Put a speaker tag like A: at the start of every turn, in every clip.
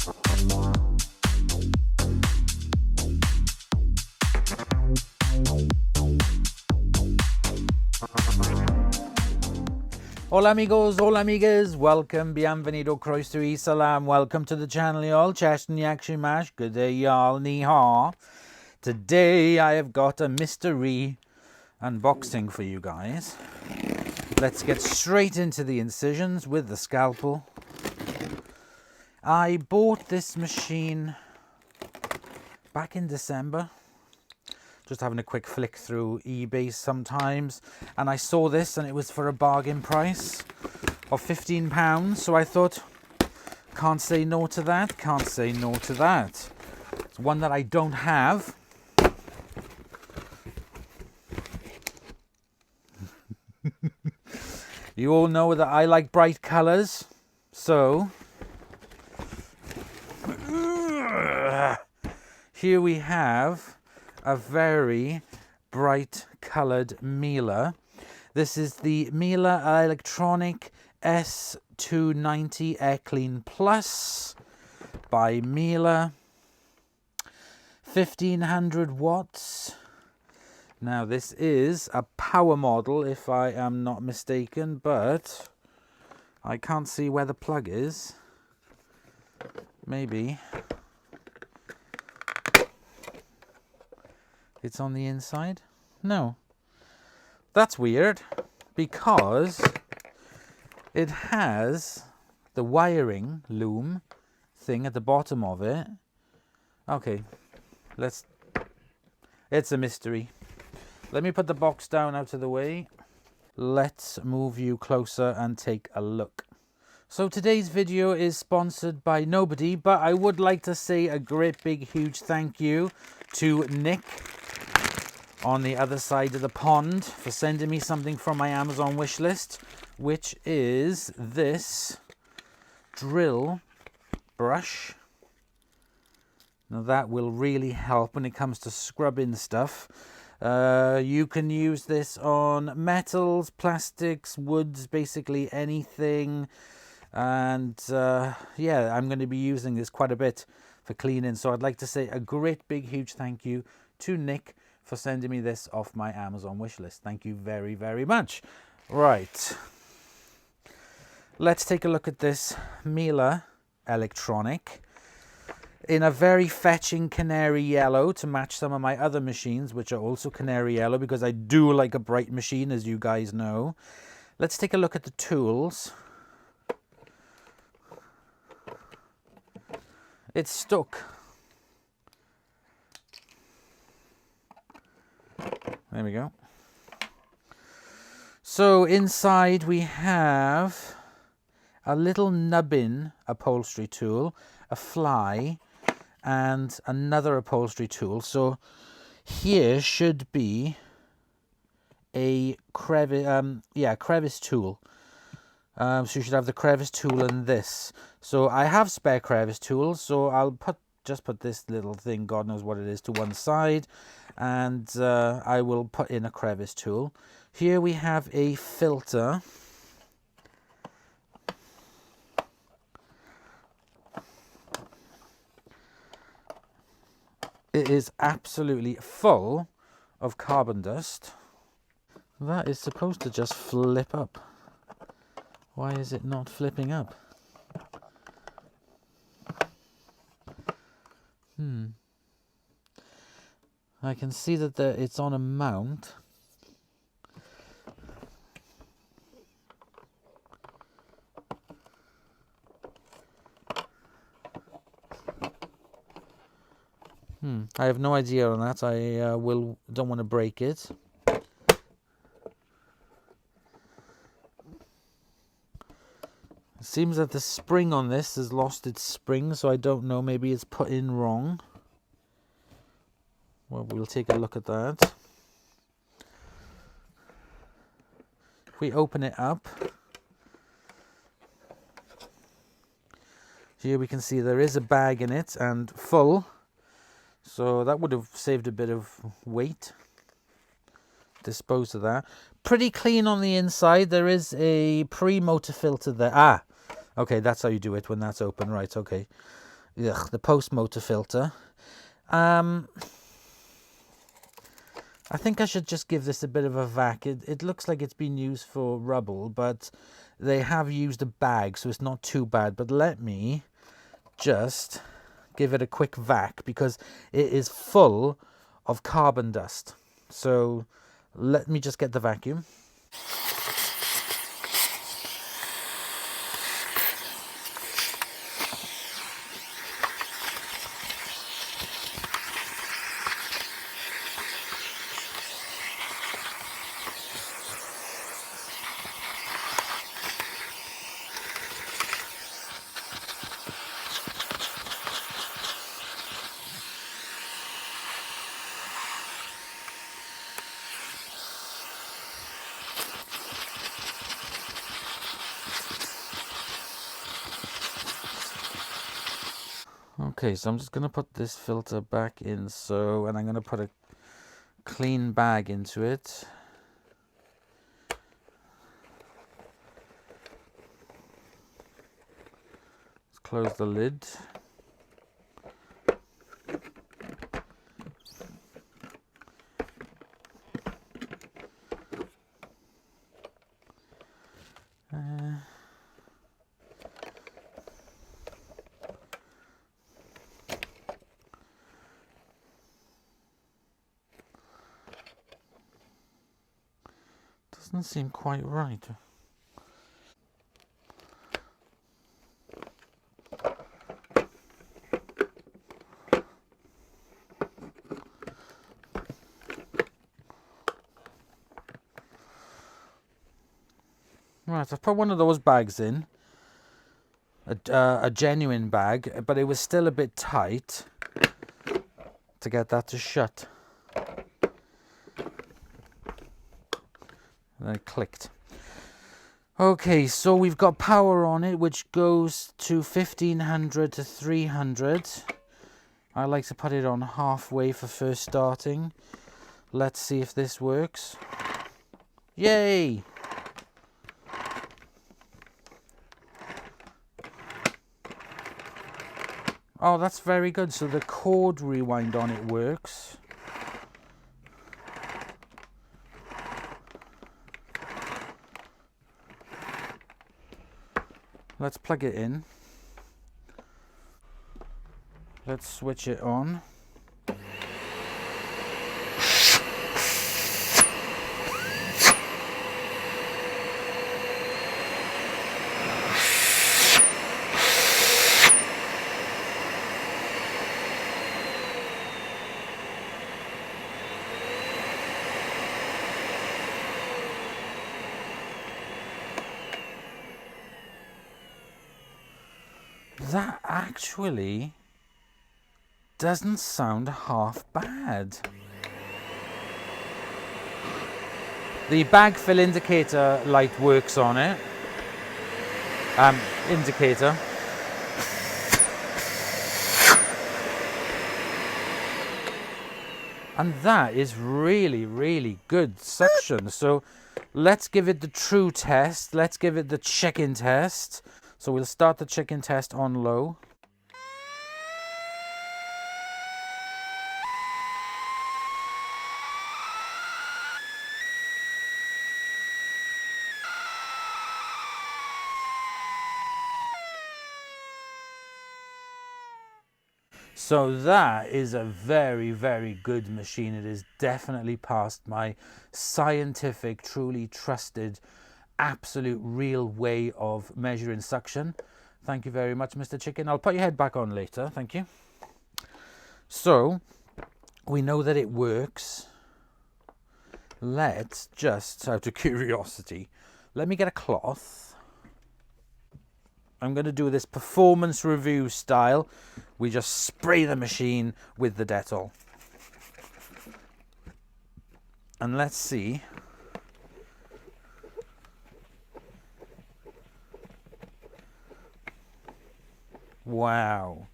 A: Hola amigos, hola amigas, welcome, bienvenido, croeso y salam, welcome to the channel y'all, Cheston Yakshimash, good day y'all, ni ha. Today I have got a mystery unboxing for you guys. Let's get straight into the incisions with the scalpel. I bought this machine back in December. Just having a quick flick through eBay sometimes, and I saw this and it was for a bargain price of £15, so I thought, can't say no to that, can't say no to that. It's one that I don't have. You all know that I like bright colours, so here we have a very bright coloured Miele. This is the Miele Electronic S290 Air Clean Plus by Miele. 1500 watts. Now this is a power model if I am not mistaken, but I can't see where the plug is. Maybe it's on the inside? No. That's weird, because it has the wiring loom thing at the bottom of it. Okay, it's a mystery. Let me put the box down out of the way. Let's move you closer and take a look. So today's video is sponsored by nobody, but I would like to say a great big huge thank you to Nick on the other side of the pond for sending me something from my Amazon wish list, which is this drill brush. Now that will really help when it comes to scrubbing stuff. You can use this on metals, plastics, woods, basically anything. And yeah, I'm going to be using this quite a bit for cleaning. So I'd like to say a great big huge thank you to Nick for sending me this off my Amazon wish list. Thank you very, very much. Right. Let's take a look at this Miele Electronic in a very fetching canary yellow to match some of my other machines, which are also canary yellow, because I do like a bright machine, as you guys know. Let's take a look at the tools. It's stuck. There we go. So inside we have a little nubbin upholstery tool, a fly, and another upholstery tool. So here should be a crevice tool. So you should have the crevice tool and this. So I have spare crevice tools, so I'll just put this little thing, God knows what it is, to one side, and I will put in a crevice tool. Here we have a filter. It is absolutely full of carbon dust. That is supposed to just flip up. Why is it not flipping up? I can see that it's on a mount. I have no idea on that. I don't want to break it. It seems that the spring on this has lost its spring, so I don't know, maybe it's put in wrong. Well, we'll take a look at that. If we open it up, here we can see there is a bag in it and full, so that would have saved a bit of weight. Dispose of that. Pretty clean on the inside. There is a pre-motor filter there. Okay, that's how you do it when that's open, right? Okay. the post motor filter. I think I should just give this a bit of a vac. It looks like it's been used for rubble, but they have used a bag, so it's not too bad. But let me just give it a quick vac because it is full of carbon dust. So let me just get the vacuum. Okay, so I'm just going to put this filter back in, and I'm going to put a clean bag into it. Let's close the lid. Doesn't seem quite right. Right, I've put one of those bags in, a genuine bag, but it was still a bit tight to get that to shut. And then it clicked. Okay, so we've got power on it, which goes to 1500 to 300. I like to put it on halfway for first starting. Let's see if this works. Yay! Oh, that's very good. So the chord rewind on it works. Let's plug it in. Let's switch it on. That actually doesn't sound half bad. The bag fill indicator light works on it. Indicator. And that is really, really good suction. So let's give it the true test. Let's give it the check-in test. So we'll start the check-in test on low. So that is a very, very good machine. It is definitely past my scientific, truly trusted, absolute real way of measuring suction. Thank you very much, Mr. Chicken. I'll put your head back on later. Thank you. So we know that it works. Let's just, out of curiosity, let me get a cloth. I'm going to do this performance review style. We just spray the machine with the Dettol. And let's see. Wow.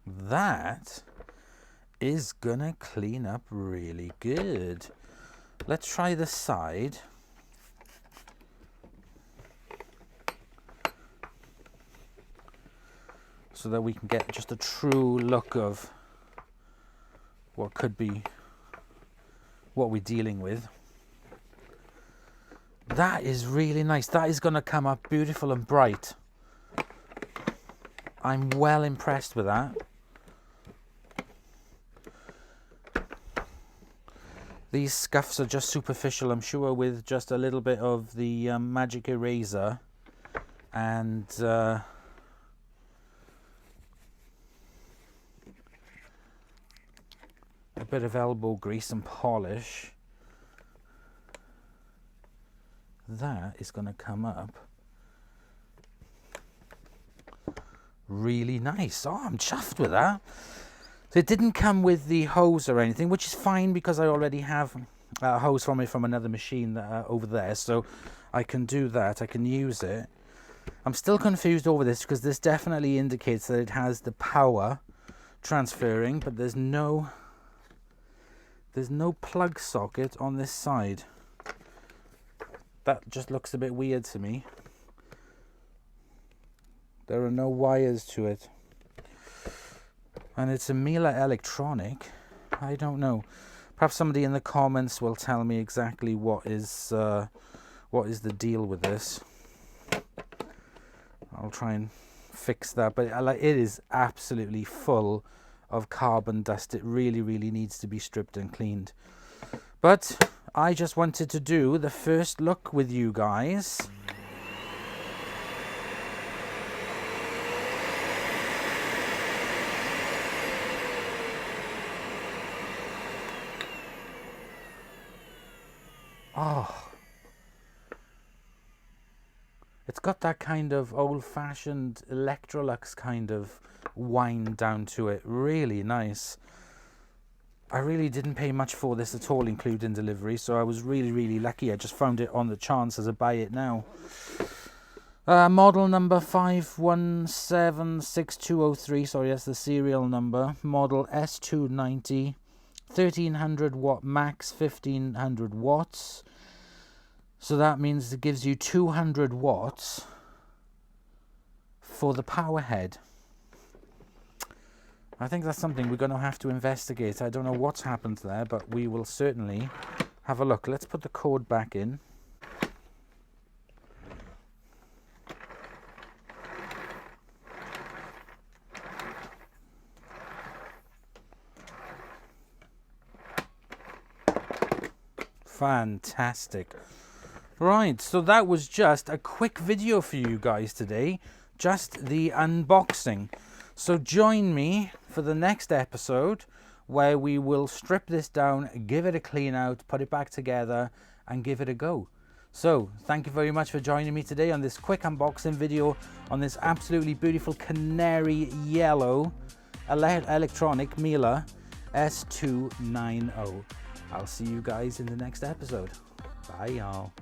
A: That is gonna clean up really good. Let's try the side. so that we can get just a true look of what could be what we're dealing with. That is really nice. That is going to come up beautiful and bright. I'm well impressed with that. These scuffs are just superficial, I'm sure, with just a little bit of the magic eraser and a bit of elbow grease and polish. That is going to come up really nice. Oh, I'm chuffed with that. So it didn't come with the hose or anything, which is fine because I already have a hose from it from another machine over there, so I can do that. I can use it. I'm still confused over this because this definitely indicates that it has the power transferring, but there's no plug socket on this side. That just looks a bit weird to me. There are no wires to it. And it's a Miele electronic. I don't know. Perhaps somebody in the comments will tell me exactly what is the deal with this. I'll try and fix that. But it is absolutely full of carbon dust. It really, really needs to be stripped and cleaned. But I just wanted to do the first look with you guys. Oh, it's got that kind of old-fashioned Electrolux kind of wind down to it. Really nice. I really didn't pay much for this at all, including delivery, so I was really, really lucky. I just found it on the chance as I buy it now. Model number 5176203, sorry, that's the serial number. Model S290, 1300 watt max, 1500 watts. So that means it gives you 200 watts for the power head. I think that's something we're going to have to investigate. I don't know what's happened there, but we will certainly have a look. Let's put the cord back in. Fantastic. Right, so that was just a quick video for you guys today. Just the unboxing. So join me for the next episode where we will strip this down, give it a clean out, put it back together and give it a go. So thank you very much for joining me today on this quick unboxing video on this absolutely beautiful canary yellow electronic Miele S290. I'll see you guys in the next episode. Bye y'all.